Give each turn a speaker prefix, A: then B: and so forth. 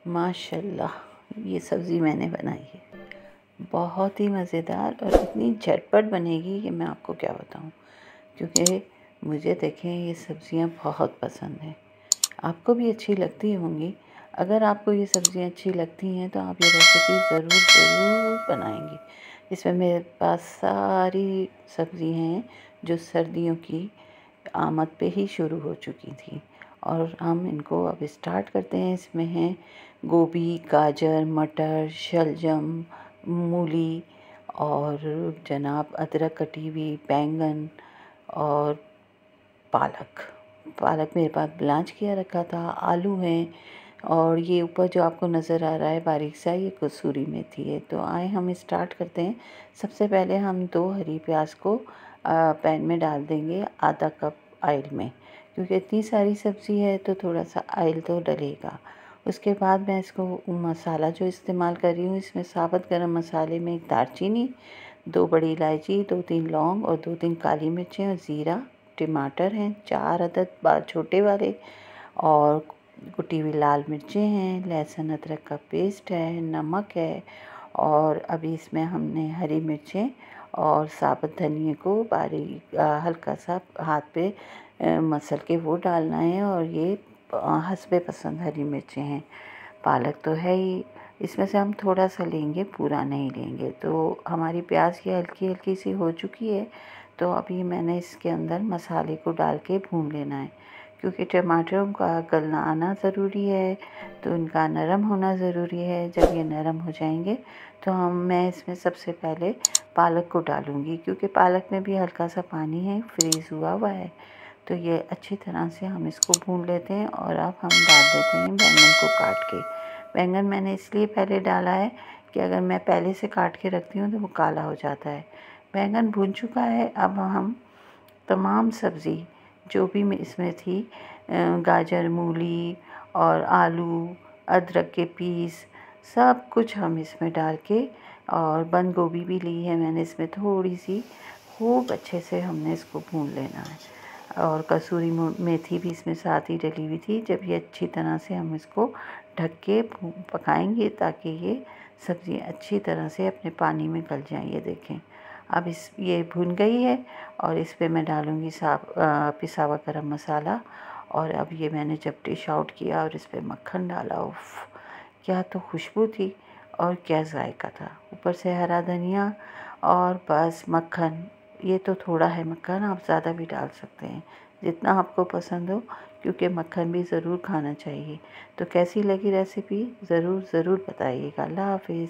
A: माशाल्लाह, ये सब्ज़ी मैंने बनाई है, बहुत ही मज़ेदार और इतनी झटपट बनेगी कि मैं आपको क्या बताऊँ। क्योंकि मुझे देखें ये सब्ज़ियाँ बहुत पसंद हैं, आपको भी अच्छी लगती होंगी। अगर आपको ये सब्ज़ियाँ अच्छी लगती हैं तो आप ये रेसिपी ज़रूर ज़रूर बनाएंगी। इसमें मेरे पास सारी सब्ज़ी हैं जो सर्दियों की आमद पे ही शुरू हो चुकी थी और हम इनको अब स्टार्ट करते हैं। इसमें हैं गोभी, गाजर, मटर, शलजम, मूली और जनाब अदरक कटी हुई, बैंगन और पालक। पालक मेरे पास ब्लांच किया रखा था, आलू हैं और ये ऊपर जो आपको नज़र आ रहा है बारीक सा, ये कसूरी मेथी है। तो आए हम स्टार्ट करते हैं। सबसे पहले हम 2 हरी प्याज को पैन में डाल देंगे आधा कप ऑयल में, क्योंकि इतनी सारी सब्ज़ी है तो थोड़ा सा ऑयल तो डलेगा। उसके बाद मैं इसको मसाला जो इस्तेमाल कर रही हूँ, इसमें साबुत गरम मसाले में 1 दालचीनी, 2 बड़ी इलायची, 2-3 लौंग और 2-3 काली मिर्चें और ज़ीरा, टमाटर हैं 4 अदद छोटे वाले और कुटी हुई लाल मिर्चें हैं, लहसुन अदरक का पेस्ट है, नमक है और अभी इसमें हमने हरी मिर्चें और साबुत धनिए को बारीक हल्का सा हाथ पे मसल के वो डालना है। और ये हस्बे पसंद हरी मिर्चें हैं। पालक तो है ही, इसमें से हम थोड़ा सा लेंगे, पूरा नहीं लेंगे। तो हमारी प्याज ये हल्की हल्की सी हो चुकी है, तो अभी मैंने इसके अंदर मसाले को डाल के भून लेना है, क्योंकि टमाटरों का गलना आना ज़रूरी है, तो इनका नरम होना ज़रूरी है। जब ये नरम हो जाएंगे तो मैं इसमें सबसे पहले पालक को डालूँगी, क्योंकि पालक में भी हल्का सा पानी है, फ्रीज़ हुआ हुआ है। तो ये अच्छी तरह से हम इसको भून लेते हैं और अब हम डाल देते हैं बैंगन को काट के। बैंगन मैंने इसलिए पहले डाला है कि अगर मैं पहले से काट के रखती हूँ तो वो काला हो जाता है। बैंगन भून चुका है, अब हम तमाम सब्ज़ी जो भी इसमें थी, गाजर, मूली और आलू, अदरक के पीस, सब कुछ हम इसमें डाल के, और बंद गोभी भी ली है मैंने इसमें थोड़ी सी, खूब अच्छे से हमने इसको भून लेना है। और कसूरी मेथी भी इसमें साथ ही डली हुई थी। जब ये अच्छी तरह से हम इसको ढक के पकाएंगे ताकि ये सब्ज़ी अच्छी तरह से अपने पानी में गल जाए। ये देखें, अब ये भुन गई है और इस पे मैं डालूँगी पिसा हुआ गरम मसाला। और अब ये मैंने जब डिश आउट किया और इस पे मक्खन डाला, उफ़! क्या तो खुशबू थी और क्या जायका था। ऊपर से हरा धनिया और बस मक्खन। ये तो थोड़ा है मक्खन, आप ज़्यादा भी डाल सकते हैं, जितना आपको पसंद हो, क्योंकि मक्खन भी ज़रूर खाना चाहिए। तो कैसी लगी रेसिपी ज़रूर ज़रूर बताइएगा। अल्लाह हाफ़िज़।